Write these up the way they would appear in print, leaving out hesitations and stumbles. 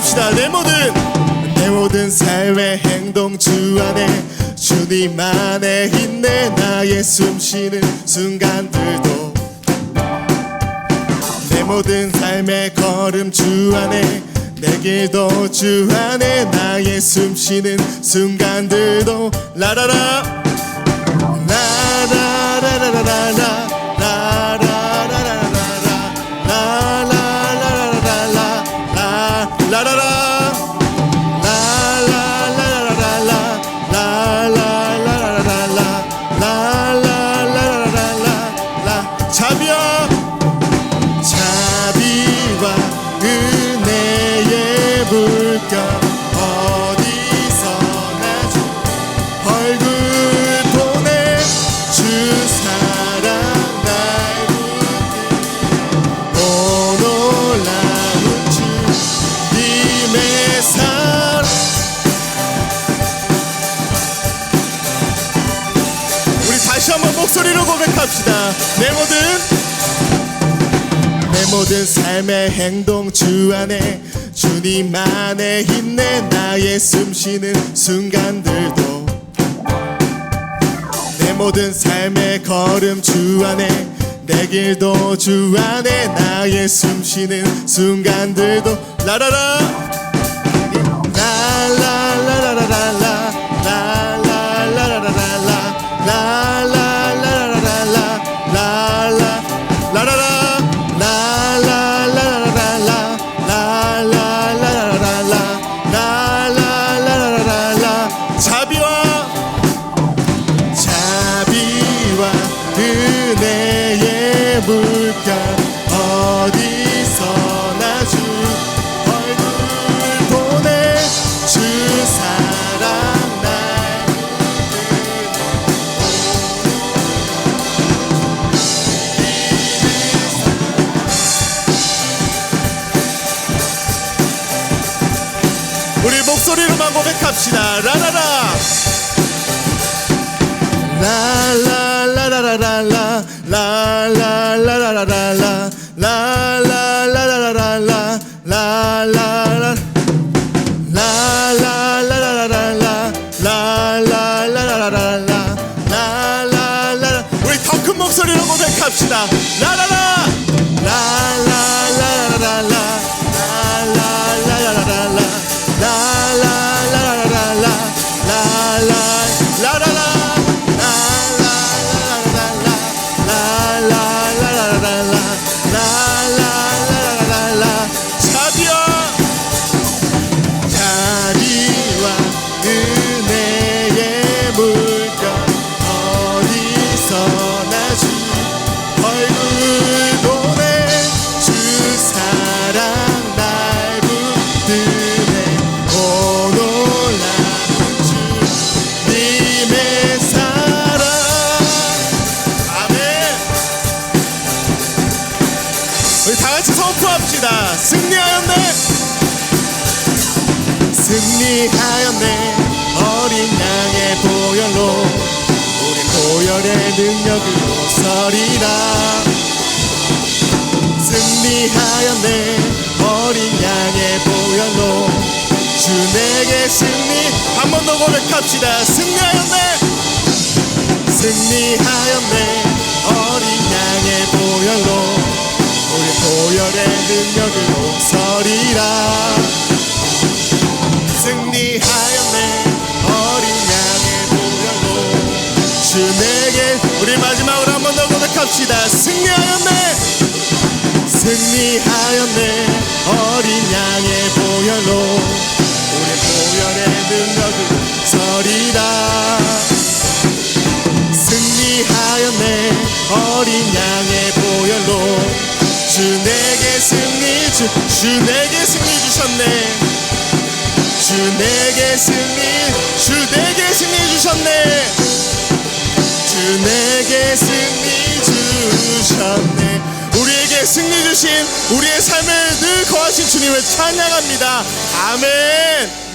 고백합시다. 내 모든 삶의 행동 주 안에 주님 안에 있네. 나의 숨쉬는 순간들도 내 모든 삶의 걸음 주 안에 내 길도 주 안에 나의 숨쉬는 순간들도 라라라 라라라라라라 자비와 은혜의 물결 어디서나 주 얼굴 보내 주 사랑 날 붙들고 놀라운 주님의 사랑. 우리 다시 한번 목소리로 고백합시다. 내 모든 삶의 행동 주 안에 주님 안에 있네. 나의 숨쉬는 순간들도 내 모든 삶의 걸음 주 안에 내 길도 주 안에 나의 숨쉬는 순간들도 라라라 라라라라라라 라라라라라라 라라라라라라 라라라 은혜의 물결 어디서나 주 얼굴 보내 주 사랑 날 우리 목소리로만 고백합시다. 라라라 라라라라라라 라라라라라라 라라라라라라 라라라 라라라라라라 라라라라라라 라라라 우리 더 큰 목소리로 고백합시다. 라라라 라라라라라라 라라라라라라 라라라라라라 라라라라라 자비와 은혜의 물결 어디서나 주 얼굴 보내 주 사랑 날 붙드네. 오 놀라운 주님의 사랑. 아멘. 우리 다같이 선포합시다. 승리하였네. 승리하였네. 어린 양의 보혈로 우리 보혈의 능력으로 서리라. 승리하였네. 어린 양의 보혈로 주 내게 승리. 한 번 더 고백합시다. 승리하였네. 승리하였네. 어린 양의 보혈로 우리 보혈의 능력으로 서리라. 승리하였네. 어린 양의 보혈로 주 내게. 우리 마지막으로 한 번 더 고백합시다. 승리하였네. 승리하였네. 어린 양의 보혈로 우리 보혈의 능력으로 서리라. 승리하였네. 어린 양의 보혈로 주 내게 승리 주 내게 승리 주셨네. 주 내게 승리 주셨네. 주 내게 승리 주셨네. 우리에게 승리 주신 우리의 삶에 늘 거하신 주님을 찬양합니다. 아멘.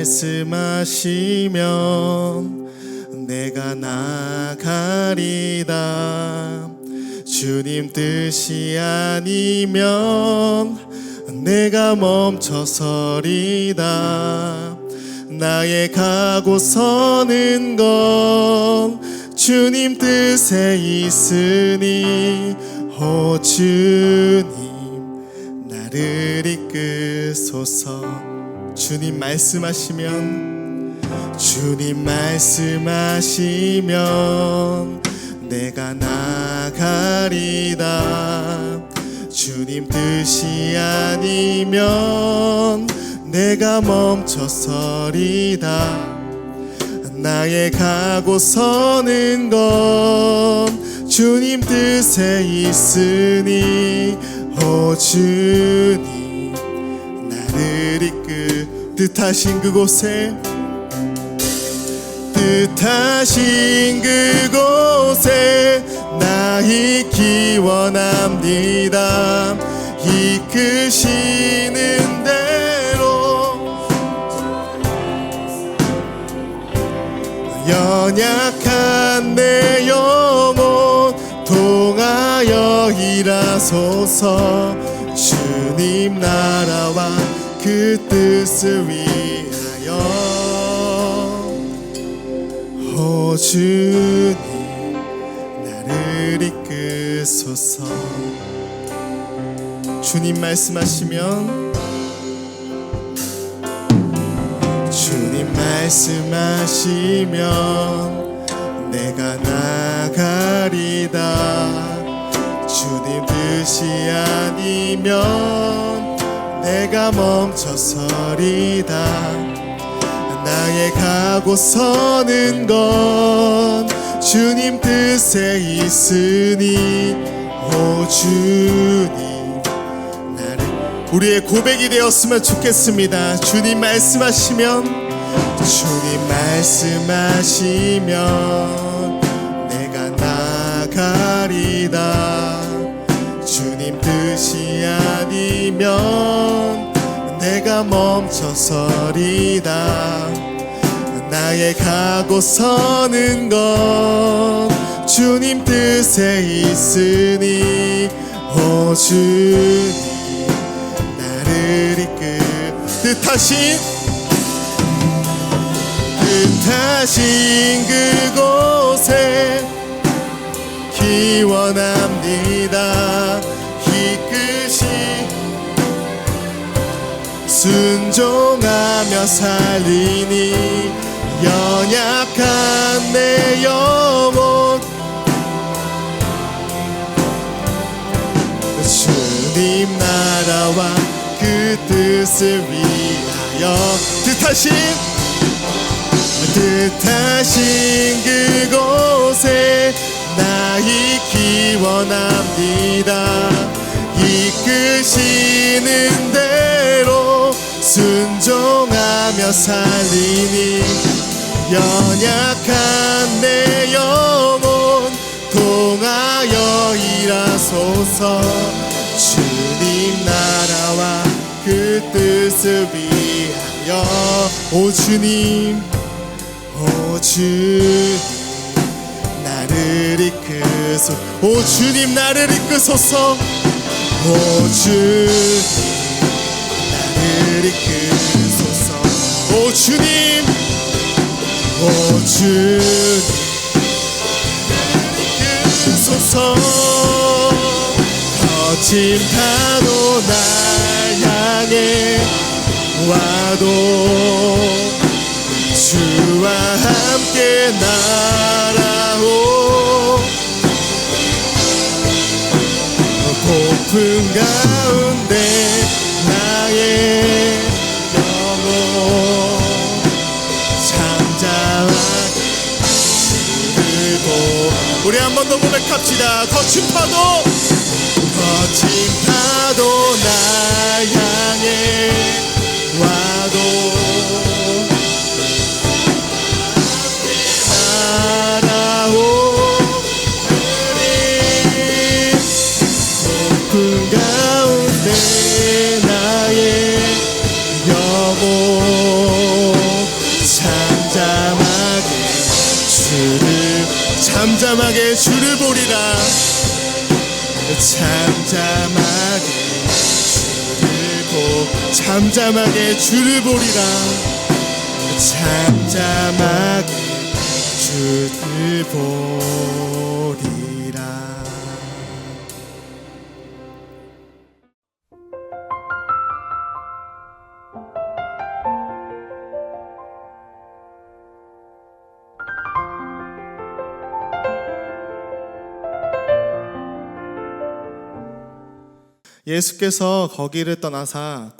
말씀하시면 내가 나가리다. 주님 뜻이 아니면 내가 멈춰서리다. 나의 가고 서는 건 주님 뜻에 있으니 오 주님 나를 이끄소서. 주님 말씀하시면 내가 나가리다. 주님 뜻이 아니면 내가 멈춰서리다. 나의 가고 서는 건 주님 뜻에 있으니 오 주님 나를 뜻하신 그곳에 나 있기 원합니다. 이끄시는 대로 연약한 내 영혼 통하여 일하소서. 주님 나라와 그 뜻을 위하여 오 주님 나를 이끄소서. 주님 말씀하시면 내가 나가리다. 주님 뜻이 아니면 내가 멈춰서리다. 나의 가고 서는 건 주님 뜻에 있으니 오 주님 나를 우리의 고백이 되었으면 좋겠습니다. 주님 말씀하시면 내가 나가리다. 주님 뜻이 아니면 내가 멈춰서리다. 나의 가고 서는 건 주님 뜻에 있으니 오 주님 나를 뜻하신 그곳에 기원합니다. 순종하며 살리니 연약한 내 영혼 주님 나라와 그 뜻을 위하여 뜻하신 그곳에 나 있기 원합니다. 이끄시는 대로 순종하며 살리니 연약한 내 영혼 통하여 일하소서. 주님 나라와 그 뜻을 위하여 오 주님 나를 이끄소서. 오 주님 나를 이끄소서. 오 주님 나를 이끄소서. 오 주님 이끄소서. 거친 파도 날 향해 와도 주와 함께 날아오. 폭풍 가운데 나의 영혼 잠잠하게 들고 우리 한 번 더 고백합시다. 거친 파도 날 향해 와도 가운데 나의 영혼 잠잠하게 주를 보리라. 잠잠하게 주를 잠잠하게 주를 보리라. 잠잠하게 주를 보리라. 예수께서 거기를 떠나사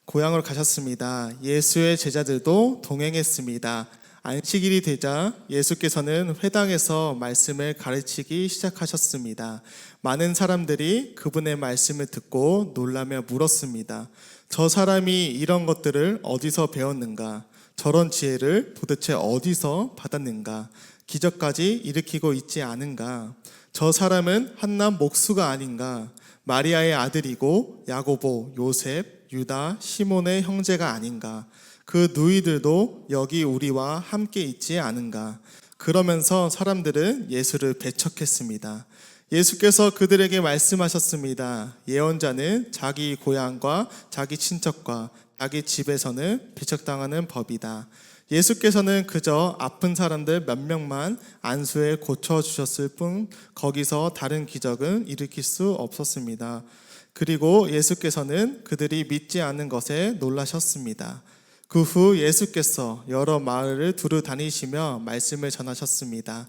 고향으로 가셨습니다. 예수의 제자들도 동행했습니다. 안식일이 되자 예수께서는 회당에서 말씀을 가르치기 시작하셨습니다. 많은 사람들이 그분의 말씀을 듣고 놀라며 물었습니다. 저 사람이 이런 것들을 어디서 배웠는가? 저런 지혜를 도대체 어디서 받았는가? 기적까지 일으키고 있지 않은가? 저 사람은 한낱 목수가 아닌가? 마리아의 아들이고 야고보, 요셉, 유다, 시몬의 형제가 아닌가? 그 누이들도 여기 우리와 함께 있지 않은가? 그러면서 사람들은 예수를 배척했습니다. 예수께서 그들에게 말씀하셨습니다. 예언자는 자기 고향과 자기 친척과 자기 집에서는 배척당하는 법이다. 예수께서는 그저 아픈 사람들 몇 명만 안수에 고쳐주셨을 뿐 거기서 다른 기적은 일으킬 수 없었습니다. 그리고 예수께서는 그들이 믿지 않는 것에 놀라셨습니다. 그 후 예수께서 여러 마을을 두루 다니시며 말씀을 전하셨습니다.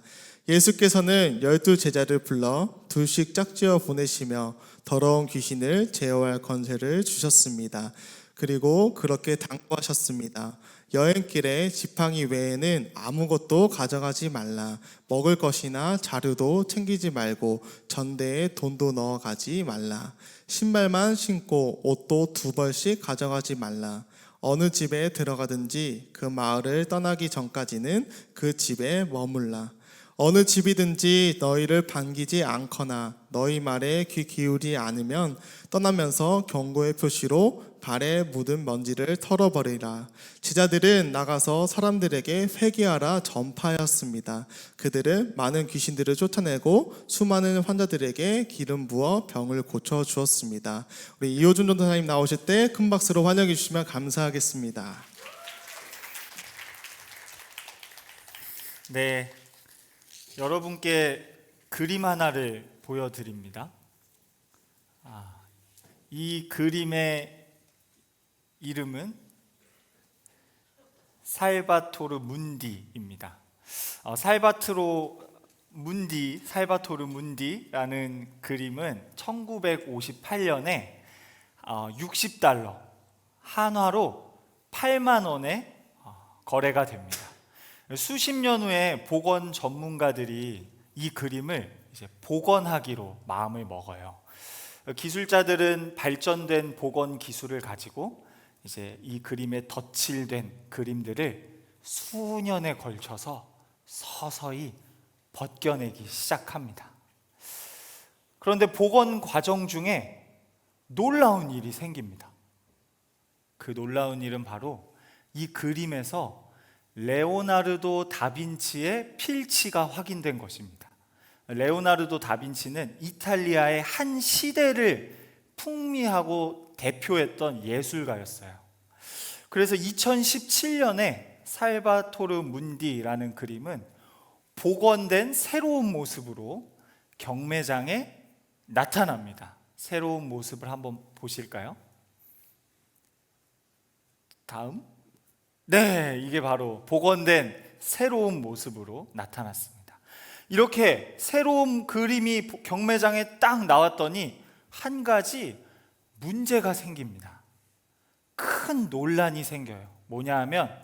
예수께서는 12 제자를 불러 둘씩 짝지어 보내시며 더러운 귀신을 제어할 권세를 주셨습니다. 그리고 그렇게 당부하셨습니다. 여행길에 지팡이 외에는 아무것도 가져가지 말라. 먹을 것이나 자루도 챙기지 말고 전대에 돈도 넣어가지 말라. 신발만 신고 옷도 2벌씩 가져가지 말라. 어느 집에 들어가든지 그 마을을 떠나기 전까지는 그 집에 머물라. 어느 집이든지 너희를 반기지 않거나 너희 말에 귀 기울이 않으면 떠나면서 경고의 표시로 발에 묻은 먼지를 털어버리라. 제자들은 나가서 사람들에게 회개하라 전파하였습니다. 그들은 많은 귀신들을 쫓아내고 수많은 환자들에게 기름 부어 병을 고쳐주었습니다. 우리 이호준 전도사님 나오실 때 큰 박수로 환영해 주시면 감사하겠습니다. 네, 여러분께 그림 하나를 보여드립니다. 이 그림의 이름은 살바토르 문디입니다. 살바토르 문디라는 그림은 1958년에 60달러, 한화로 8만 원에 거래가 됩니다. 수십 년 후에 복원 전문가들이 이 그림을 이제 복원하기로 마음을 먹어요. 기술자들은 발전된 복원 기술을 가지고 이제 이 그림에 덧칠된 그림들을 수년에 걸쳐서 서서히 벗겨내기 시작합니다. 그런데 복원 과정 중에 놀라운 일이 생깁니다. 그 놀라운 일은 바로 이 그림에서 레오나르도 다빈치의 필치가 확인된 것입니다. 레오나르도 다빈치는 이탈리아의 한 시대를 풍미하고 대표했던 예술가였어요. 그래서 2017년에 살바토르 문디라는 그림은 복원된 새로운 모습으로 경매장에 나타납니다. 새로운 모습을 한번 보실까요? 다음. 네, 이게 바로 복원된 새로운 모습으로 나타났습니다. 이렇게 새로운 그림이 경매장에 딱 나왔더니 한 가지 문제가 생깁니다. 큰 논란이 생겨요. 뭐냐 하면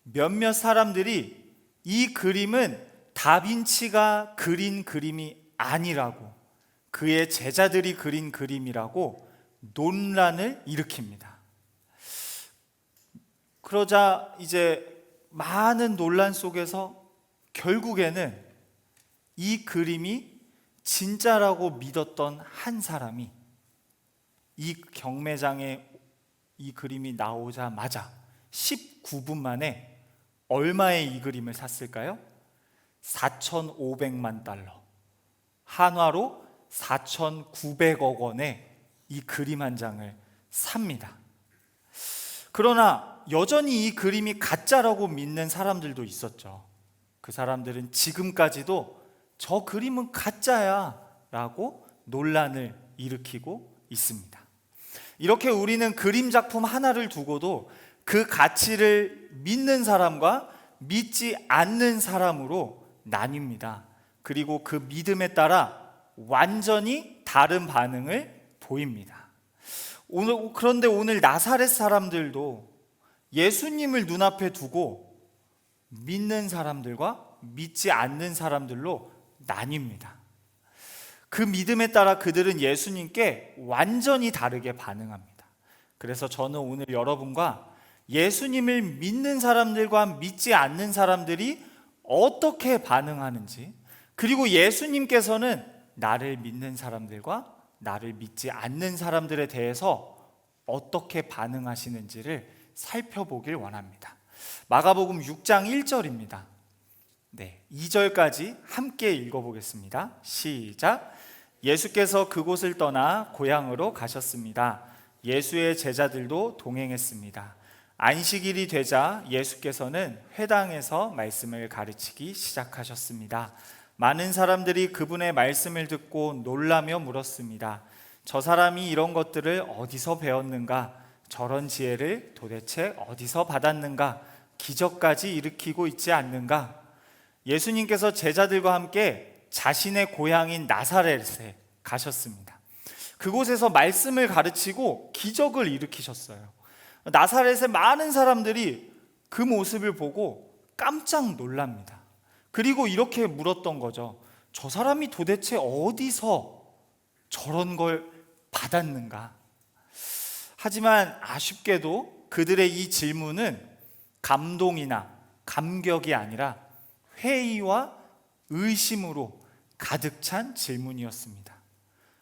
몇몇 사람들이 이 그림은 다빈치가 그린 그림이 아니라고, 그의 제자들이 그린 그림이라고 논란을 일으킵니다. 그러자 이제 많은 논란 속에서 결국에는 이 그림이 진짜라고 믿었던 한 사람이 이 경매장에 이 그림이 나오자마자 19분 만에 얼마에 이 그림을 샀을까요? 4,500만 달러, 한화로 4,900억 원에 이 그림 한 장을 삽니다. 그러나 여전히 이 그림이 가짜라고 믿는 사람들도 있었죠. 그 사람들은 지금까지도 저 그림은 가짜야 라고 논란을 일으키고 있습니다. 이렇게 우리는 그림 작품 하나를 두고도 그 가치를 믿는 사람과 믿지 않는 사람으로 나뉩니다. 그리고 그 믿음에 따라 완전히 다른 반응을 보입니다. 그런데 오늘 나사렛 사람들도 예수님을 눈앞에 두고 믿는 사람들과 믿지 않는 사람들로 나뉩니다. 그 믿음에 따라 그들은 예수님께 완전히 다르게 반응합니다. 그래서 저는 오늘 여러분과 예수님을 믿는 사람들과 믿지 않는 사람들이 어떻게 반응하는지, 그리고 예수님께서는 나를 믿는 사람들과 나를 믿지 않는 사람들에 대해서 어떻게 반응하시는지를 살펴보길 원합니다. 마가복음 6장 1절입니다. 2절까지 함께 읽어보겠습니다. 시작. 예수께서 그곳을 떠나 고향으로 가셨습니다. 예수의 제자들도 동행했습니다. 안식일이 되자 예수께서는 회당에서 말씀을 가르치기 시작하셨습니다. 많은 사람들이 그분의 말씀을 듣고 놀라며 물었습니다. 저 사람이 이런 것들을 어디서 배웠는가? 저런 지혜를 도대체 어디서 받았는가? 기적까지 일으키고 있지 않는가? 예수님께서 제자들과 함께 자신의 고향인 나사렛에 가셨습니다. 그곳에서 말씀을 가르치고 기적을 일으키셨어요. 나사렛의 많은 사람들이 그 모습을 보고 깜짝 놀랍니다. 그리고 이렇게 물었던 거죠. 저 사람이 도대체 어디서 저런 걸 받았는가? 하지만 아쉽게도 그들의 이 질문은 감동이나 감격이 아니라 회의와 의심으로 가득 찬 질문이었습니다.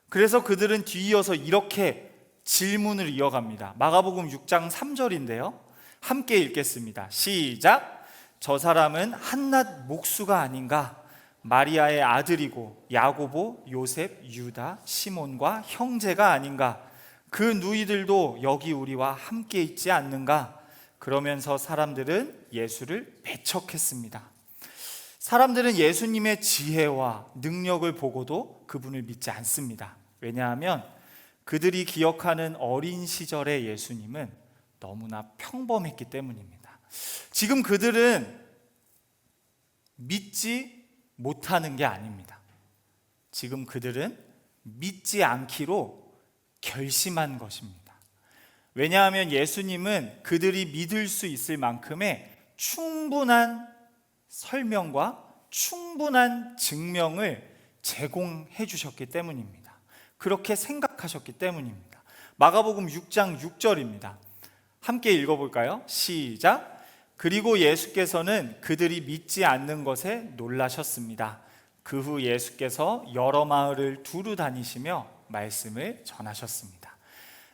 그래서 그들은 뒤이어서 이렇게 질문을 이어갑니다. 마가복음 6장 3절인데요. 함께 읽겠습니다. 시작. 저 사람은 한낱 목수가 아닌가? 마리아의 아들이고 야고보, 요셉, 유다, 시몬과 형제가 아닌가? 그 누이들도 여기 우리와 함께 있지 않는가? 그러면서 사람들은 예수를 배척했습니다. 사람들은 예수님의 지혜와 능력을 보고도 그분을 믿지 않습니다. 왜냐하면 그들이 기억하는 어린 시절의 예수님은 너무나 평범했기 때문입니다. 지금 그들은 믿지 못하는 게 아닙니다. 지금 그들은 믿지 않기로 결심한 것입니다. 왜냐하면 예수님은 그들이 믿을 수 있을 만큼의 충분한 설명과 충분한 증명을 제공해 주셨기 때문입니다. 그렇게 생각하셨기 때문입니다. 마가복음 6장 6절입니다. 함께 읽어볼까요? 시작. 그리고 예수께서는 그들이 믿지 않는 것에 놀라셨습니다. 그 후 예수께서 여러 마을을 두루 다니시며 말씀을 전하셨습니다.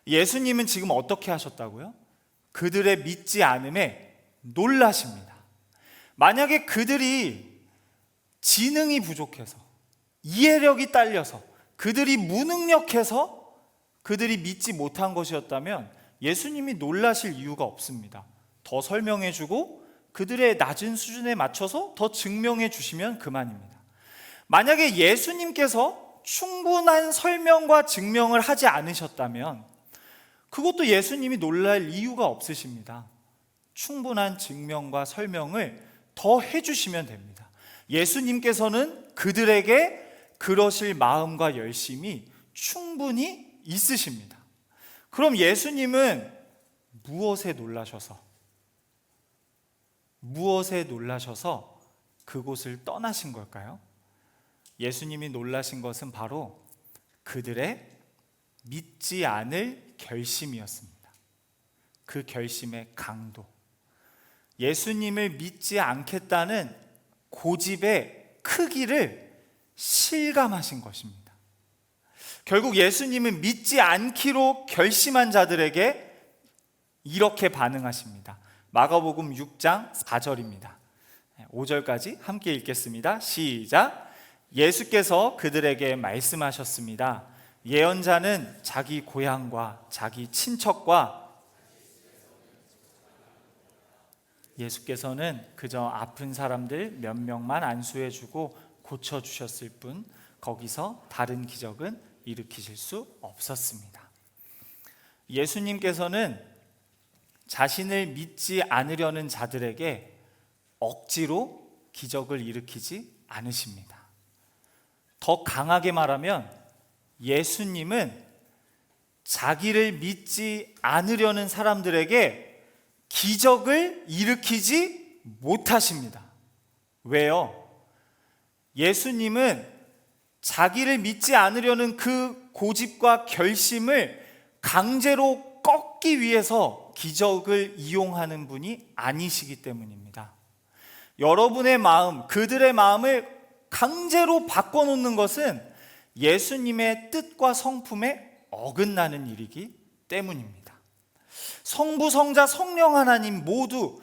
예수님은 지금 어떻게 하셨다고요? 그들의 믿지 않음에 놀라십니다. 만약에 그들이 지능이 부족해서, 이해력이 딸려서, 그들이 무능력해서 그들이 믿지 못한 것이었다면 예수님이 놀라실 이유가 없습니다. 더 설명해주고 그들의 낮은 수준에 맞춰서 더 증명해 주시면 그만입니다. 만약에 예수님께서 충분한 설명과 증명을 하지 않으셨다면 그것도 예수님이 놀랄 이유가 없으십니다. 충분한 증명과 설명을 더 해주시면 됩니다. 예수님께서는 그들에게 그러실 마음과 열심이 충분히 있으십니다. 그럼 예수님은 무엇에 놀라셔서 그곳을 떠나신 걸까요? 예수님이 놀라신 것은 바로 그들의 믿지 않을 결심이었습니다. 그 결심의 강도. 예수님을 믿지 않겠다는 고집의 크기를 실감하신 것입니다. 결국 예수님은 믿지 않기로 결심한 자들에게 이렇게 반응하십니다. 마가복음 6장 4절입니다. 5절까지 함께 읽겠습니다. 시작. 예수께서 그들에게 말씀하셨습니다. 예언자는 자기 고향과 자기 친척과, 예수께서는 그저 아픈 사람들 몇 명만 안수해주고 고쳐주셨을 뿐 거기서 다른 기적은 일으키실 수 없었습니다. 예수님께서는 자신을 믿지 않으려는 자들에게 억지로 기적을 일으키지 않으십니다. 더 강하게 말하면 예수님은 자기를 믿지 않으려는 사람들에게 기적을 일으키지 못하십니다. 왜요? 예수님은 자기를 믿지 않으려는 그 고집과 결심을 강제로 꺾기 위해서 기적을 이용하는 분이 아니시기 때문입니다. 여러분의 마음, 그들의 마음을 강제로 바꿔놓는 것은 예수님의 뜻과 성품에 어긋나는 일이기 때문입니다. 성부, 성자, 성령 하나님 모두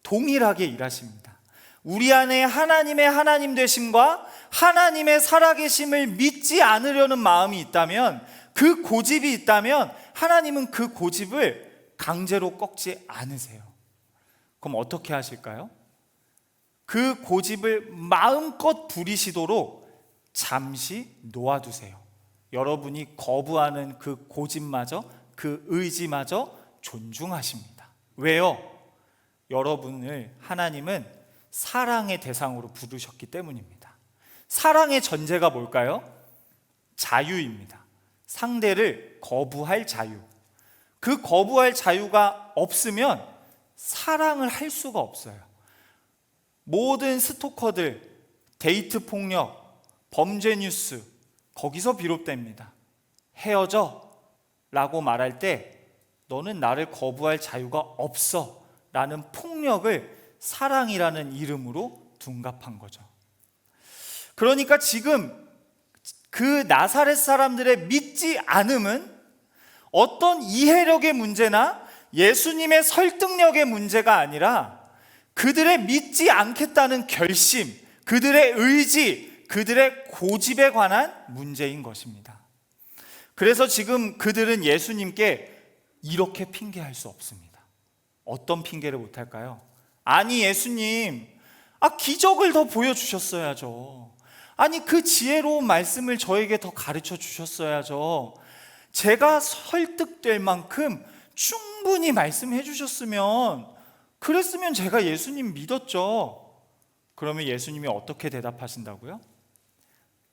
동일하게 일하십니다. 우리 안에 하나님의 하나님 되심과 하나님의 살아계심을 믿지 않으려는 마음이 있다면, 그 고집이 있다면 하나님은 그 고집을 강제로 꺾지 않으세요. 그럼 어떻게 하실까요? 그 고집을 마음껏 부리시도록 잠시 놓아두세요. 여러분이 거부하는 그 고집마저, 그 의지마저 존중하십니다. 왜요? 여러분을 하나님은 사랑의 대상으로 부르셨기 때문입니다. 사랑의 전제가 뭘까요? 자유입니다. 상대를 거부할 자유. 그 거부할 자유가 없으면 사랑을 할 수가 없어요. 모든 스토커들, 데이트 폭력, 범죄 뉴스, 거기서 비롯됩니다. 헤어져 라고 말할 때 너는 나를 거부할 자유가 없어 라는 폭력을 사랑이라는 이름으로 둔갑한 거죠. 그러니까 지금 그 나사렛 사람들의 믿지 않음은 어떤 이해력의 문제나 예수님의 설득력의 문제가 아니라 그들의 믿지 않겠다는 결심, 그들의 의지, 그들의 고집에 관한 문제인 것입니다. 그래서 지금 그들은 예수님께 이렇게 핑계할 수 없습니다. 어떤 핑계를 못할까요? 아니 예수님, 기적을 더 보여주셨어야죠. 아니 그 지혜로운 말씀을 저에게 더 가르쳐 주셨어야죠. 제가 설득될 만큼 충분히 말씀해 주셨으면, 그랬으면 제가 예수님 믿었죠. 그러면 예수님이 어떻게 대답하신다고요?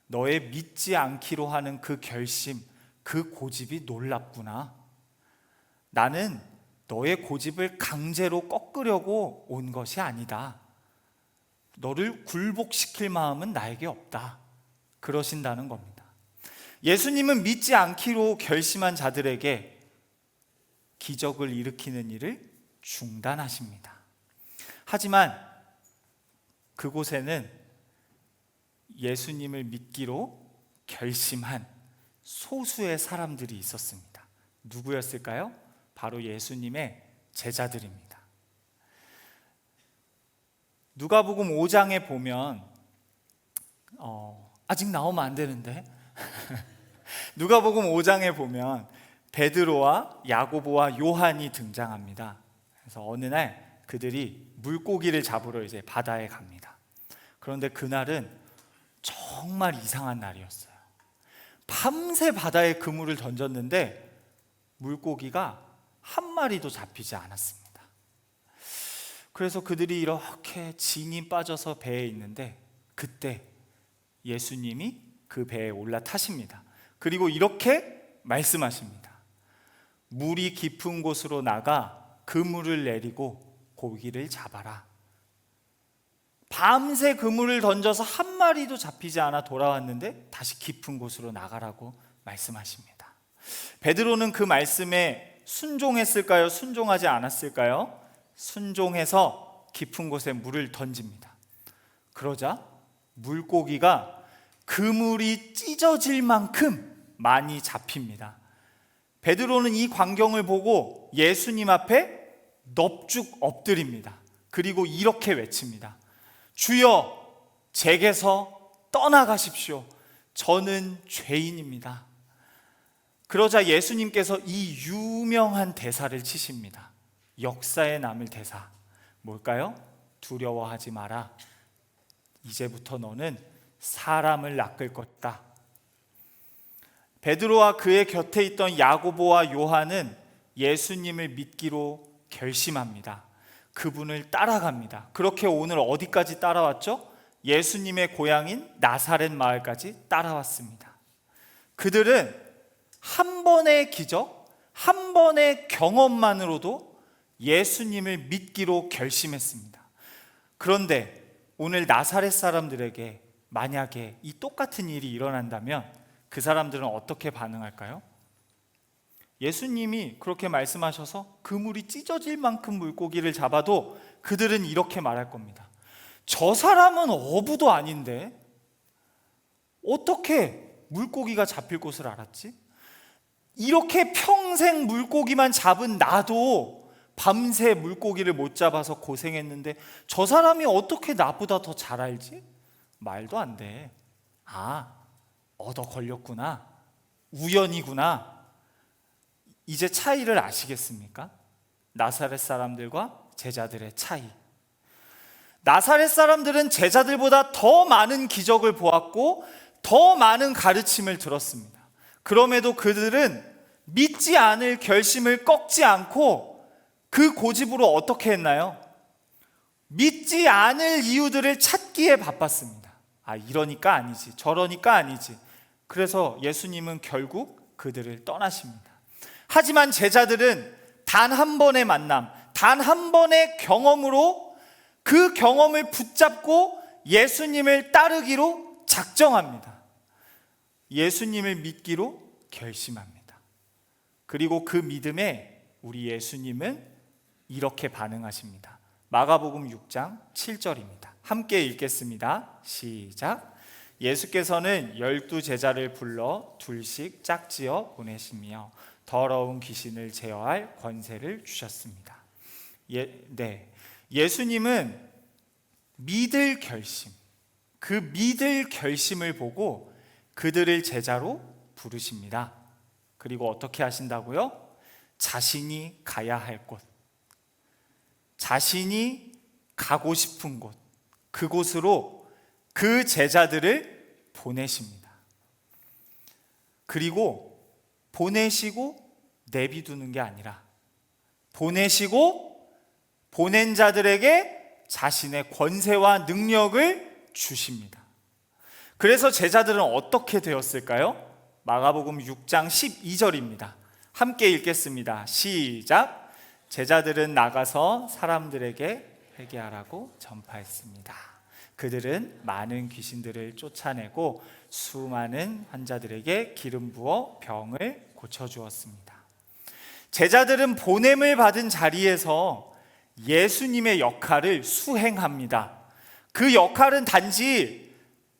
너의 믿지 않기로 하는 그 결심, 그 고집이 놀랍구나. 나는 너의 고집을 강제로 꺾으려고 온 것이 아니다. 너를 굴복시킬 마음은 나에게 없다. 그러신다는 겁니다. 예수님은 믿지 않기로 결심한 자들에게 기적을 일으키는 일을 중단하십니다. 하지만 그곳에는 예수님을 믿기로 결심한 소수의 사람들이 있었습니다. 누구였을까요? 바로 예수님의 제자들입니다. 누가복음 5장에 보면 아직 나오면 안 되는데 누가복음 5장에 보면 베드로와 야고보와 요한이 등장합니다. 그래서 어느 날 그들이 물고기를 잡으러 이제 바다에 갑니다. 그런데 그날은 정말 이상한 날이었어요. 밤새 바다에 그물을 던졌는데 물고기가 한 마리도 잡히지 않았습니다. 그래서 그들이 이렇게 진이 빠져서 배에 있는데 그때 예수님이 그 배에 올라타십니다. 그리고 이렇게 말씀하십니다. 물이 깊은 곳으로 나가 그물을 내리고 고기를 잡아라. 밤새 그물을 던져서 한 마리도 잡히지 않아 돌아왔는데 다시 깊은 곳으로 나가라고 말씀하십니다. 베드로는 그 말씀에 순종했을까요? 순종하지 않았을까요? 순종해서 깊은 곳에 물을 던집니다. 그러자 물고기가 그물이 찢어질 만큼 많이 잡힙니다. 베드로는 이 광경을 보고 예수님 앞에 넙죽 엎드립니다. 그리고 이렇게 외칩니다. 주여, 제게서 떠나가십시오. 저는 죄인입니다. 그러자 예수님께서 이 유명한 대사를 치십니다. 역사에 남을 대사. 뭘까요? 두려워하지 마라. 이제부터 너는 사람을 낚을 것이다. 베드로와 그의 곁에 있던 야고보와 요한은 예수님을 믿기로 결심합니다. 그분을 따라갑니다. 그렇게 오늘 어디까지 따라왔죠? 예수님의 고향인 나사렛 마을까지 따라왔습니다. 그들은 한 번의 기적, 한 번의 경험만으로도 예수님을 믿기로 결심했습니다. 그런데 오늘 나사렛 사람들에게 만약에 이 똑같은 일이 일어난다면 그 사람들은 어떻게 반응할까요? 예수님이 그렇게 말씀하셔서 그물이 찢어질 만큼 물고기를 잡아도 그들은 이렇게 말할 겁니다. 저 사람은 어부도 아닌데 어떻게 물고기가 잡힐 곳을 알았지? 이렇게 평생 물고기만 잡은 나도 밤새 물고기를 못 잡아서 고생했는데 저 사람이 어떻게 나보다 더 잘 알지? 말도 안 돼. 아, 얻어 걸렸구나. 우연이구나. 이제 차이를 아시겠습니까? 나사렛 사람들과 제자들의 차이. 나사렛 사람들은 제자들보다 더 많은 기적을 보았고 더 많은 가르침을 들었습니다. 그럼에도 그들은 믿지 않을 결심을 꺾지 않고 그 고집으로 어떻게 했나요? 믿지 않을 이유들을 찾기에 바빴습니다. 아, 이러니까 아니지, 저러니까 아니지. 그래서 예수님은 결국 그들을 떠나십니다. 하지만 제자들은 단 한 번의 만남, 단 한 번의 경험으로 그 경험을 붙잡고 예수님을 따르기로 작정합니다. 예수님을 믿기로 결심합니다. 그리고 그 믿음에 우리 예수님은 이렇게 반응하십니다. 마가복음 6장 7절입니다. 함께 읽겠습니다. 시작. 예수께서는 12제자를 불러 둘씩 짝지어 보내시며 더러운 귀신을 제어할 권세를 주셨습니다. 예수님은 믿을 결심, 그 믿을 결심을 보고 그들을 제자로 부르십니다. 그리고 어떻게 하신다고요? 자신이 가야 할 곳, 자신이 가고 싶은 곳, 그곳으로 그 제자들을 보내십니다. 그리고 보내시고 내비두는 게 아니라 보내시고 보낸 자들에게 자신의 권세와 능력을 주십니다. 그래서 제자들은 어떻게 되었을까요? 마가복음 6장 12절입니다. 함께 읽겠습니다. 시작. 제자들은 나가서 사람들에게 회개하라고 전파했습니다. 그들은 많은 귀신들을 쫓아내고 수많은 환자들에게 기름 부어 병을 고쳐주었습니다. 제자들은 보냄을 받은 자리에서 예수님의 역할을 수행합니다. 그 역할은 단지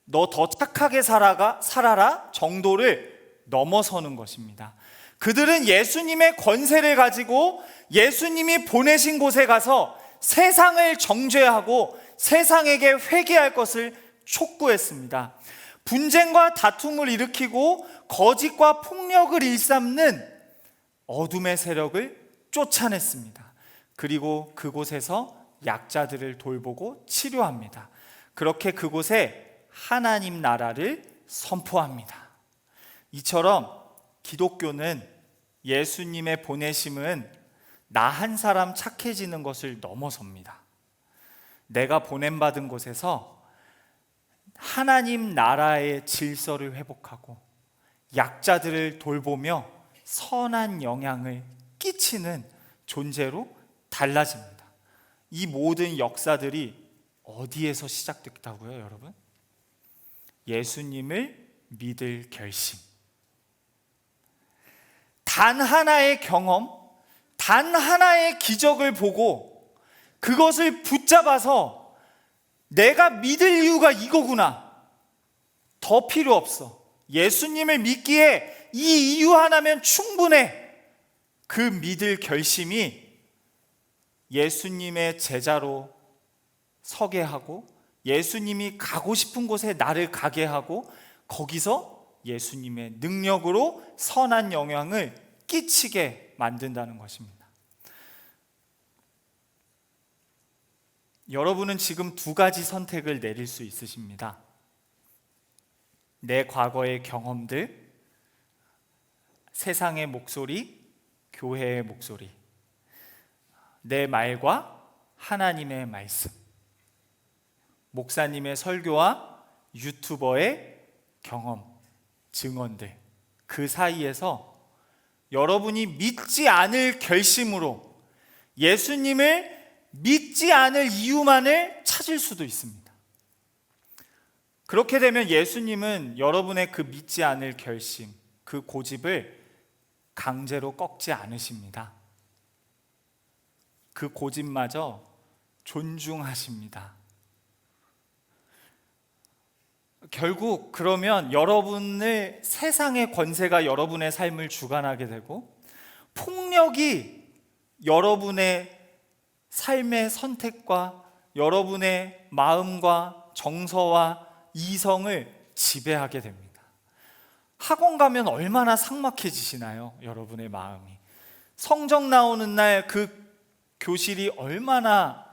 너 더 착하게 살아라 정도를 넘어서는 것입니다. 그들은 예수님의 권세를 가지고 예수님이 보내신 곳에 가서 세상을 정죄하고 세상에게 회개할 것을 촉구했습니다. 분쟁과 다툼을 일으키고 거짓과 폭력을 일삼는 어둠의 세력을 쫓아냈습니다. 그리고 그곳에서 약자들을 돌보고 치료합니다. 그렇게 그곳에 하나님 나라를 선포합니다. 이처럼 기독교는 예수님의 보내심은 나 한 사람 착해지는 것을 넘어섭니다. 내가 보냄받은 곳에서 하나님 나라의 질서를 회복하고 약자들을 돌보며 선한 영향을 끼치는 존재로 달라집니다. 이 모든 역사들이 어디에서 시작됐다고요, 여러분? 예수님을 믿을 결심. 단 하나의 경험, 단 하나의 기적을 보고 그것을 붙잡아서 내가 믿을 이유가 이거구나. 더 필요 없어. 예수님을 믿기에 이 이유 하나면 충분해. 그 믿을 결심이 예수님의 제자로 서게 하고 예수님이 가고 싶은 곳에 나를 가게 하고 거기서 예수님의 능력으로 선한 영향을 끼치게 만든다는 것입니다. 여러분은 지금 두 가지 선택을 내릴 수 있으십니다. 내 과거의 경험들, 세상의 목소리, 교회의 목소리, 내 말과 하나님의 말씀, 목사님의 설교와 유튜버의 경험, 증언들, 그 사이에서 여러분이 믿지 않을 결심으로 예수님을 믿지 않을 이유만을 찾을 수도 있습니다. 그렇게 되면 예수님은 여러분의 그 믿지 않을 결심, 그 고집을 강제로 꺾지 않으십니다. 그 고집마저 존중하십니다. 결국 그러면 여러분의 세상의 권세가 여러분의 삶을 주관하게 되고 폭력이 여러분의 삶의 선택과 여러분의 마음과 정서와 이성을 지배하게 됩니다. 학원 가면 얼마나 삭막해지시나요? 여러분의 마음이. 성경 나오는 날 그 교실이 얼마나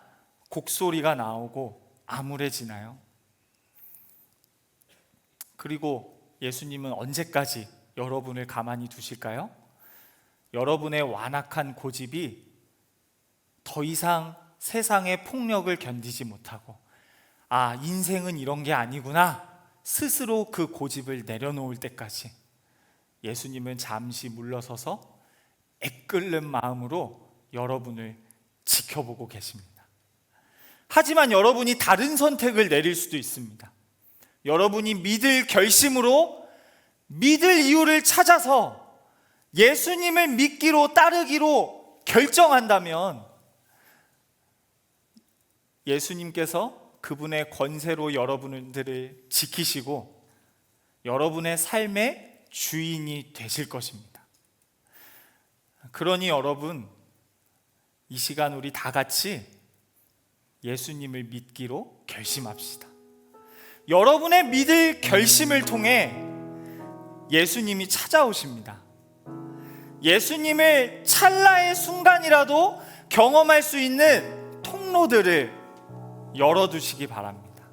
곡소리가 나오고 암울해지나요? 그리고 예수님은 언제까지 여러분을 가만히 두실까요? 여러분의 완악한 고집이 더 이상 세상의 폭력을 견디지 못하고 인생은 이런 게 아니구나 스스로 그 고집을 내려놓을 때까지 예수님은 잠시 물러서서 애끓는 마음으로 여러분을 지켜보고 계십니다. 하지만 여러분이 다른 선택을 내릴 수도 있습니다. 여러분이 믿을 결심으로 믿을 이유를 찾아서 예수님을 믿기로 따르기로 결정한다면 예수님께서 그분의 권세로 여러분들을 지키시고 여러분의 삶의 주인이 되실 것입니다. 그러니 여러분, 이 시간 우리 다 같이 예수님을 믿기로 결심합시다. 여러분의 믿을 결심을 통해 예수님이 찾아오십니다. 예수님을 찰나의 순간이라도 경험할 수 있는 통로들을 열어두시기 바랍니다.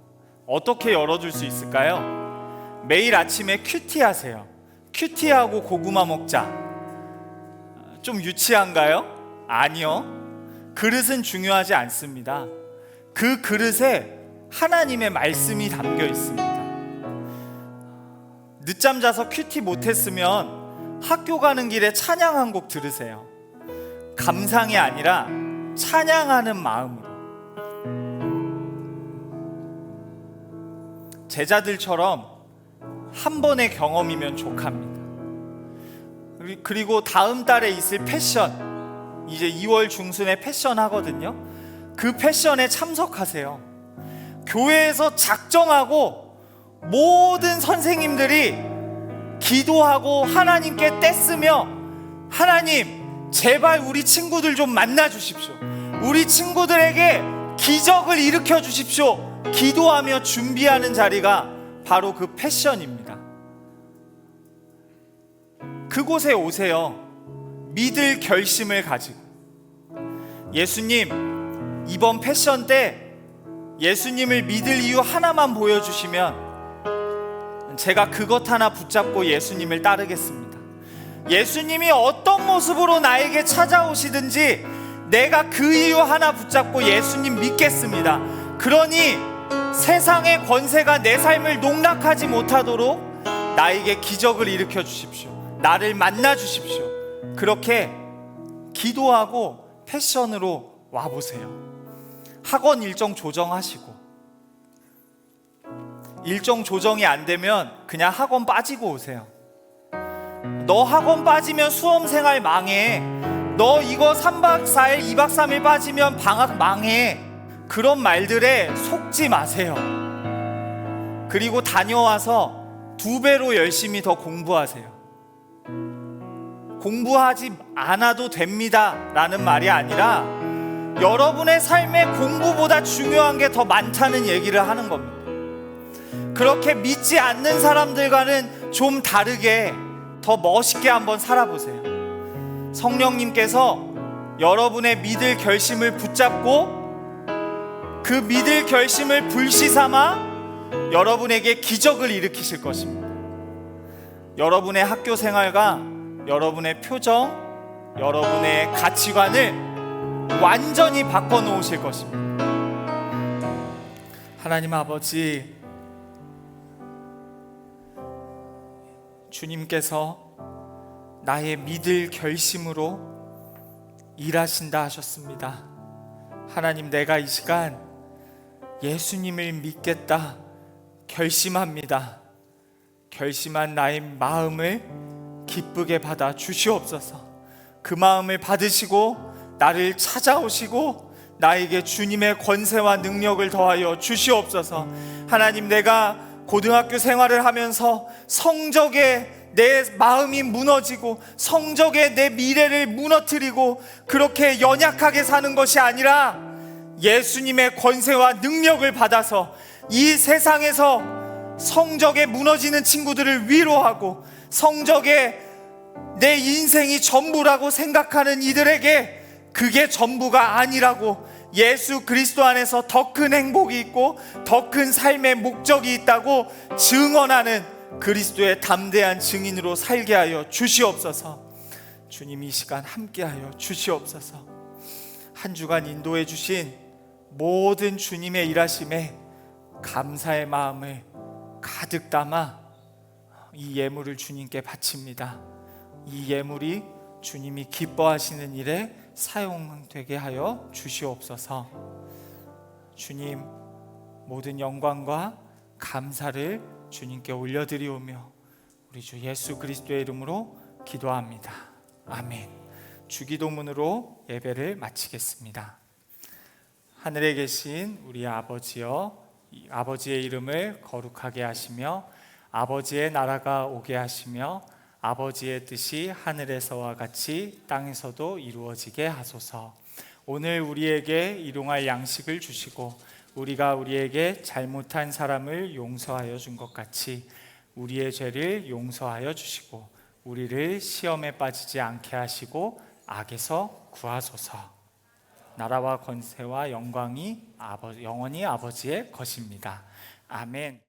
어떻게 열어둘 수 있을까요? 매일 아침에 큐티하세요. 큐티하고 고구마 먹자. 좀 유치한가요? 아니요. 그릇은 중요하지 않습니다. 그 그릇에 하나님의 말씀이 담겨 있습니다. 늦잠 자서 큐티 못했으면 학교 가는 길에 찬양 한 곡 들으세요. 감상이 아니라 찬양하는 마음으로. 제자들처럼 한 번의 경험이면 족합니다. 그리고 다음 달에 있을 패션, 이제 2월 중순에 패션 하거든요. 그 패션에 참석하세요. 교회에서 작정하고 모든 선생님들이 기도하고 하나님께 떼쓰며 하나님 제발 우리 친구들 좀 만나 주십시오. 우리 친구들에게 기적을 일으켜 주십시오. 기도하며 준비하는 자리가 바로 그 패션입니다. 그곳에 오세요. 믿을 결심을 가지고. 예수님, 이번 패션 때 예수님을 믿을 이유 하나만 보여주시면 제가 그것 하나 붙잡고 예수님을 따르겠습니다. 예수님이 어떤 모습으로 나에게 찾아오시든지 내가 그 이유 하나 붙잡고 예수님 믿겠습니다. 그러니 세상의 권세가 내 삶을 농락하지 못하도록 나에게 기적을 일으켜 주십시오. 나를 만나 주십시오. 그렇게 기도하고 패션으로 와보세요. 학원 일정 조정하시고, 일정 조정이 안 되면 그냥 학원 빠지고 오세요. 너 학원 빠지면 수험생활 망해. 너 이거 3박 4일 2박 3일 빠지면 방학 망해. 그런 말들에 속지 마세요. 그리고 다녀와서 2배로 열심히 더 공부하세요. 공부하지 않아도 됩니다 라는 말이 아니라 여러분의 삶에 공부보다 중요한 게 더 많다는 얘기를 하는 겁니다. 그렇게 믿지 않는 사람들과는 좀 다르게 더 멋있게 한번 살아보세요. 성령님께서 여러분의 믿을 결심을 붙잡고 그 믿을 결심을 불씨 삼아 여러분에게 기적을 일으키실 것입니다. 여러분의 학교 생활과 여러분의 표정, 여러분의 가치관을 완전히 바꿔놓으실 것입니다. 하나님 아버지, 주님께서 나의 믿을 결심으로 일하신다 하셨습니다. 하나님, 내가 이 시간 예수님을 믿겠다 결심합니다. 결심한 나의 마음을 기쁘게 받아 주시옵소서. 그 마음을 받으시고 나를 찾아오시고 나에게 주님의 권세와 능력을 더하여 주시옵소서. 하나님, 내가 고등학교 생활을 하면서 성적에 내 마음이 무너지고 성적에 내 미래를 무너뜨리고 그렇게 연약하게 사는 것이 아니라 예수님의 권세와 능력을 받아서 이 세상에서 성적에 무너지는 친구들을 위로하고 성적에 내 인생이 전부라고 생각하는 이들에게 그게 전부가 아니라고, 예수 그리스도 안에서 더 큰 행복이 있고 더 큰 삶의 목적이 있다고 증언하는 그리스도의 담대한 증인으로 살게 하여 주시옵소서. 주님, 이 시간 함께하여 주시옵소서. 한 주간 인도해 주신 모든 주님의 일하심에 감사의 마음을 가득 담아 이 예물을 주님께 바칩니다. 이 예물이 주님이 기뻐하시는 일에 사용되게 하여 주시옵소서. 주님, 모든 영광과 감사를 주님께 올려드리오며 우리 주 예수 그리스도의 이름으로 기도합니다. 아멘. 주기도문으로 예배를 마치겠습니다. 하늘에 계신 우리 아버지여, 아버지의 이름을 거룩하게 하시며 아버지의 나라가 오게 하시며 아버지의 뜻이 하늘에서와 같이 땅에서도 이루어지게 하소서. 오늘 우리에게 일용할 양식을 주시고 우리가 우리에게 잘못한 사람을 용서하여 준 것 같이 우리의 죄를 용서하여 주시고 우리를 시험에 빠지지 않게 하시고 악에서 구하소서. 나라와 권세와 영광이 영원히 아버지의 것입니다. 아멘.